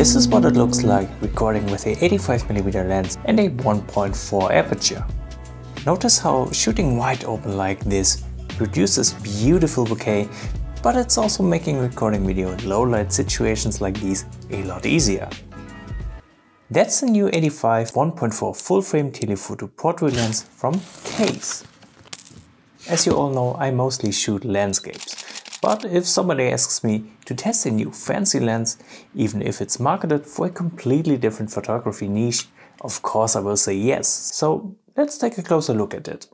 This is what it looks like recording with a 85mm lens and a 1.4 aperture. Notice how shooting wide open like this produces beautiful bokeh, but it's also making recording video in low light situations like these a lot easier. That's the new 85 1.4 full-frame telephoto portrait lens from Case. As you all know, I mostly shoot landscapes, but if somebody asks me to test a new fancy lens, even if it's marketed for a completely different photography niche, of course I will say yes. So let's take a closer look at it.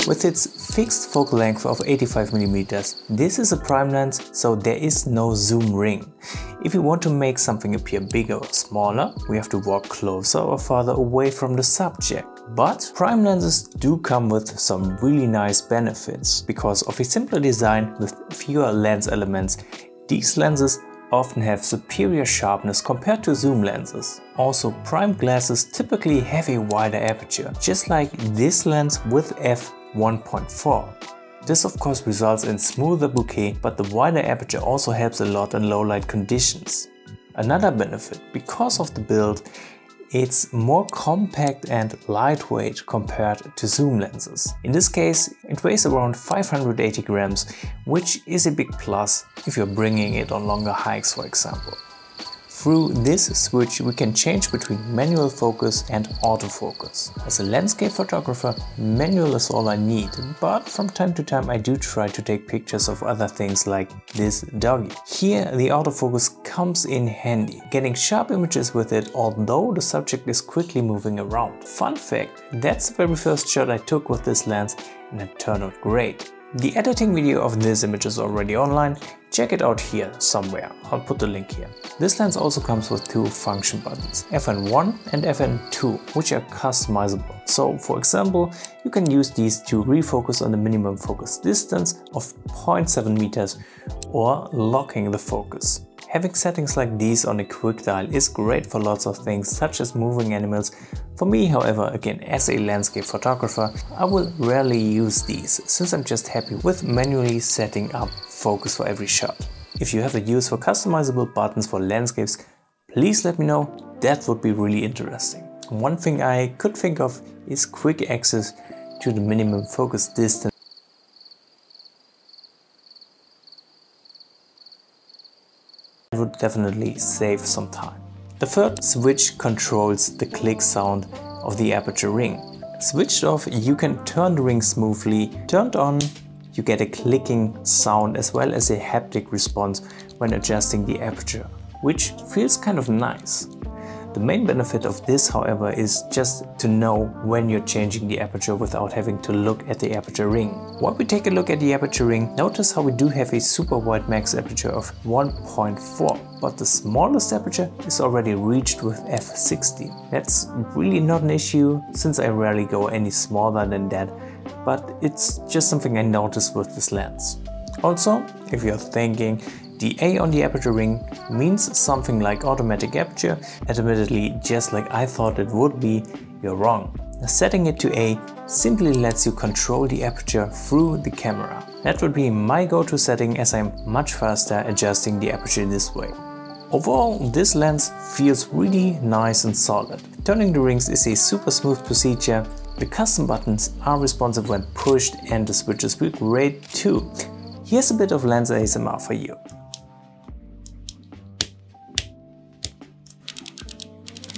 With its fixed focal length of 85mm, this is a prime lens, so there is no zoom ring. If you want to make something appear bigger or smaller, we have to walk closer or farther away from the subject. But prime lenses do come with some really nice benefits. Because of a simpler design with fewer lens elements, these lenses often have superior sharpness compared to zoom lenses. Also, prime glasses typically have a wider aperture, just like this lens with f1.4. This of course results in smoother bokeh, but the wider aperture also helps a lot in low light conditions. Another benefit, because of the build, it's more compact and lightweight compared to zoom lenses. In this case, it weighs around 580 grams, which is a big plus if you're bringing it on longer hikes, for example. Through this switch we can change between manual focus and autofocus. As a landscape photographer, manual is all I need, but from time to time I do try to take pictures of other things like this doggy. Here the autofocus comes in handy, getting sharp images with it although the subject is quickly moving around. Fun fact, that's the very first shot I took with this lens and it turned out great. The editing video of this image is already online, check it out here somewhere, I'll put the link here. This lens also comes with two function buttons, FN1 and FN2, which are customizable. So for example, you can use these to refocus on the minimum focus distance of 0.7 meters or locking the focus. Having settings like these on a quick dial is great for lots of things such as moving animals. For me, however, again as a landscape photographer, I will rarely use these since I'm just happy with manually setting up focus for every shot. If you have a use for customizable buttons for landscapes, please let me know, that would be really interesting. One thing I could think of is quick access to the minimum focus distance. It would definitely save some time. The third switch controls the click sound of the aperture ring. Switched off, you can turn the ring smoothly. Turned on, you get a clicking sound as well as a haptic response when adjusting the aperture, which feels kind of nice. The main benefit of this, however, is just to know when you're changing the aperture without having to look at the aperture ring. While we take a look at the aperture ring, notice how we do have a super wide max aperture of 1.4, but the smallest aperture is already reached with f16. That's really not an issue since I rarely go any smaller than that, but it's just something I noticed with this lens. Also, if you're thinking, the A on the aperture ring means something like automatic aperture. Admittedly, just like I thought it would be, you're wrong. Setting it to A simply lets you control the aperture through the camera. That would be my go-to setting as I'm much faster adjusting the aperture this way. Overall, this lens feels really nice and solid. Turning the rings is a super smooth procedure. The custom buttons are responsive when pushed and the switches feel great too. Here's a bit of lens ASMR for you.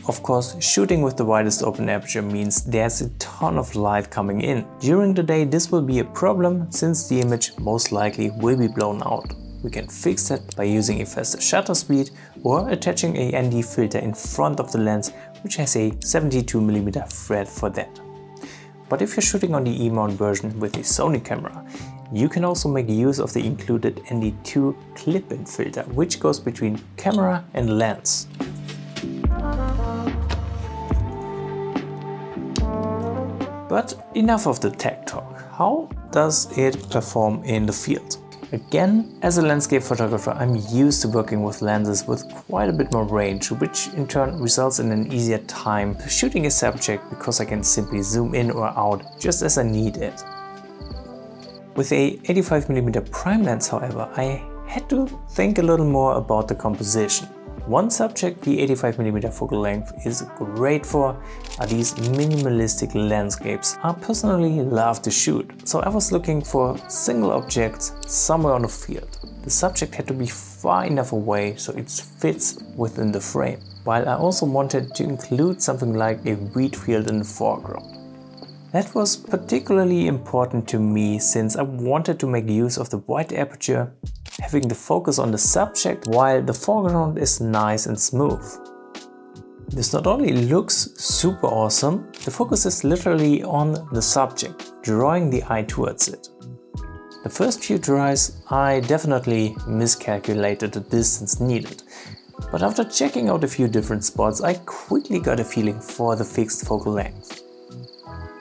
Of course, shooting with the widest open aperture means there's a ton of light coming in. During the day this will be a problem since the image most likely will be blown out. We can fix that by using a faster shutter speed or attaching a ND filter in front of the lens, which has a 72mm thread for that. But if you're shooting on the E-mount version with a Sony camera, you can also make use of the included ND2 clip-in filter, which goes between camera and lens. But enough of the tech talk. How does it perform in the field? Again, as a landscape photographer, I'm used to working with lenses with quite a bit more range, which in turn results in an easier time shooting a subject because I can simply zoom in or out just as I need it. With a 85mm prime lens, however, I had to think a little more about the composition. One subject the 85mm focal length is great for are these minimalistic landscapes I personally love to shoot. So I was looking for single objects somewhere on the field. The subject had to be far enough away so it fits within the frame, while I also wanted to include something like a wheat field in the foreground. That was particularly important to me since I wanted to make use of the wide aperture, having the focus on the subject while the foreground is nice and smooth. This not only looks super awesome, the focus is literally on the subject, drawing the eye towards it. The first few tries I definitely miscalculated the distance needed, but after checking out a few different spots I quickly got a feeling for the fixed focal length.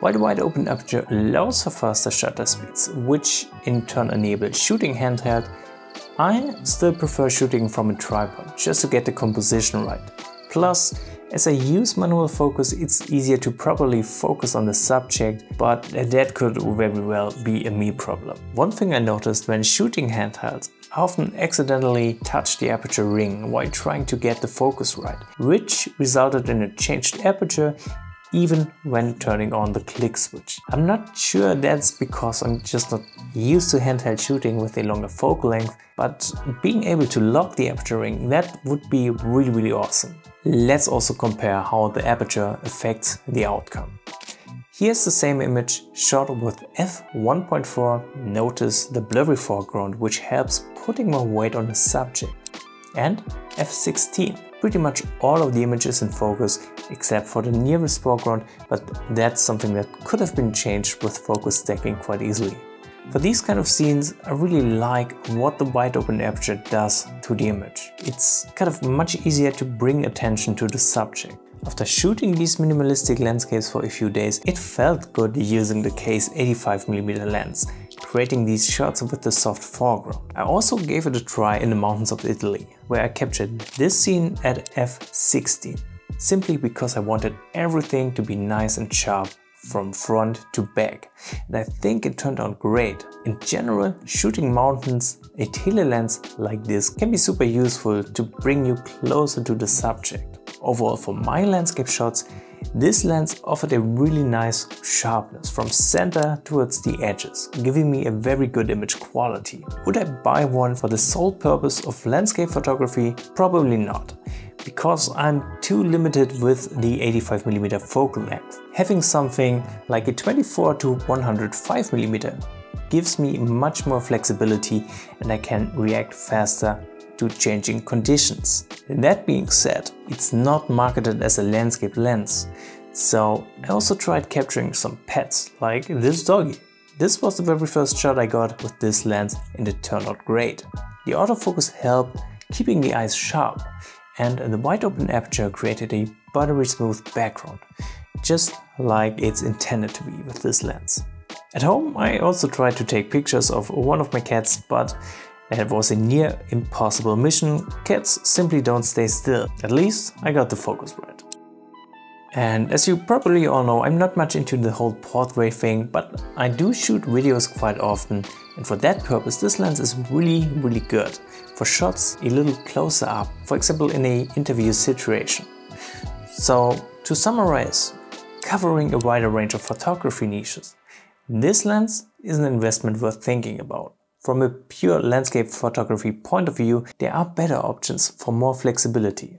While the wide open aperture allows for faster shutter speeds, which in turn enable shooting handheld, I still prefer shooting from a tripod just to get the composition right. Plus, as I use manual focus, it's easier to properly focus on the subject, but that could very well be a me problem. One thing I noticed when shooting handheld, I often accidentally touched the aperture ring while trying to get the focus right, which resulted in a changed aperture even when turning on the click switch. I'm not sure that's because I'm just not used to handheld shooting with a longer focal length, but being able to lock the aperture ring, that would be really awesome. Let's also compare how the aperture affects the outcome. Here's the same image shot with f1.4, notice the blurry foreground which helps putting more weight on the subject, and f16. Pretty much all of the images in focus except for the nearest foreground, but that's something that could have been changed with focus stacking quite easily. For these kind of scenes, I really like what the wide open aperture does to the image. It's kind of much easier to bring attention to the subject. After shooting these minimalistic landscapes for a few days, it felt good using the Case 85mm lens, creating these shots with the soft foreground. I also gave it a try in the mountains of Italy, where I captured this scene at f16, simply because I wanted everything to be nice and sharp from front to back, and I think it turned out great. In general, shooting mountains, a tele lens like this can be super useful to bring you closer to the subject. Overall, for my landscape shots, this lens offered a really nice sharpness from center towards the edges, giving me a very good image quality. Would I buy one for the sole purpose of landscape photography? Probably not, because I'm too limited with the 85mm focal length. Having something like a 24 to 105mm gives me much more flexibility and I can react faster to changing conditions. That being said, it's not marketed as a landscape lens, so I also tried capturing some pets, like this doggy. This was the very first shot I got with this lens and it turned out great. The autofocus helped keeping the eyes sharp, and the wide open aperture created a buttery smooth background, just like it's intended to be with this lens. At home I also tried to take pictures of one of my cats, but that was a near impossible mission. Cats simply don't stay still. At least I got the focus right. And as you probably all know, I'm not much into the whole portrait thing, but I do shoot videos quite often, and for that purpose this lens is really good. For shots a little closer up, for example in an interview situation. So to summarize, covering a wider range of photography niches, this lens is an investment worth thinking about. From a pure landscape photography point of view, there are better options for more flexibility.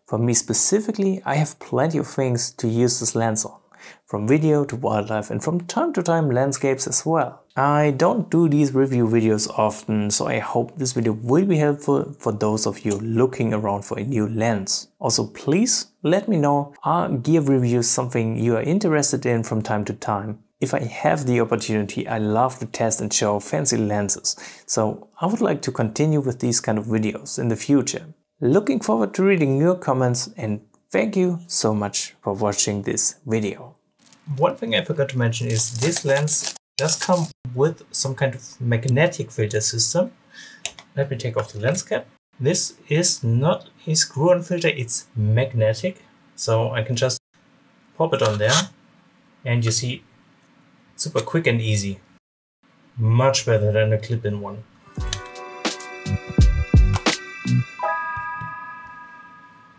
For me specifically, I have plenty of things to use this lens on, from video to wildlife and from time to time landscapes as well. I don't do these review videos often, so I hope this video will be helpful for those of you looking around for a new lens. Also, please let me know, are gear reviews something you are interested in from time to time? If I have the opportunity, I love to test and show fancy lenses, so I would like to continue with these kind of videos in the future. Looking forward to reading your comments, and thank you so much for watching this video. One thing I forgot to mention is this lens does come with some kind of magnetic filter system. Let me take off the lens cap. This is not a screw-on filter, it's magnetic, so I can just pop it on there and you see, super quick and easy. Much better than a clip-in one.